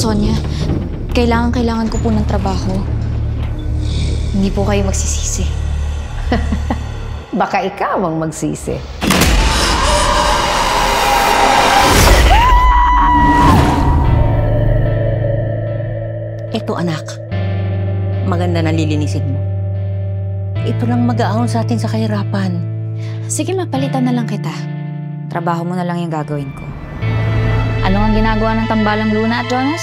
Sonia, kailangan ko po ng trabaho. Hindi po kayo magsisisi. Baka ikaw ang magsisi. Ito anak, maganda na lilinisin mo. Ito lang mag-aahon sa atin sa kahirapan. Sige, mapalitan na lang kita. Trabaho mo na lang yung gagawin ko. Ano ang ginagawa ng tambalang Luna at Jonas?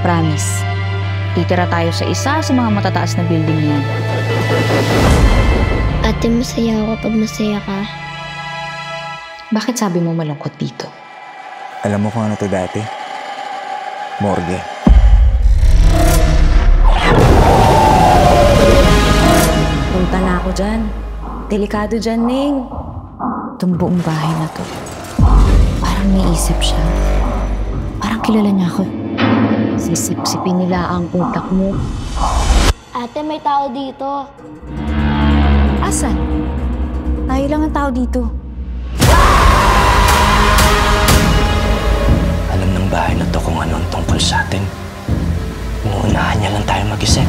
Promise, titira tayo sa isa sa mga matataas na building niyan. Ate, masaya ako pag masaya ka. Bakit sabi mo malungkot dito? Alam mo kung ano to dati? Morgue. Punta na ako dyan. Delikado dyan, Ning. Itong buong bahay na to, parang may isip siya. Parang kilala niya ako. Sisip-sipin nila ang utak mo. Ate, may tao dito. Asan? Tayo lang ang tao dito. Alam ng bahay na to kung ano ang tungkol sa atin. Inuunahan niya lang tayo mag-isip.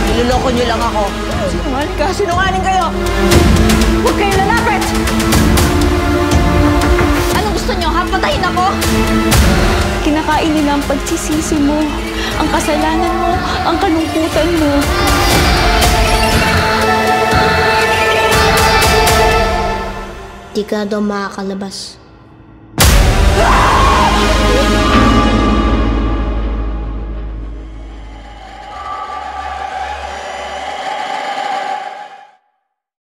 Niloloko niyo lang ako. Sinungaling ka! Sinungaling kayo! Huwag kayo lalapit! Anong gusto niyo, ha? Patayin ako? Kinakain nila ang pagsisisi mo, ang kasalanan mo, ang kalungkutan mo. Di ka daw makakalabas.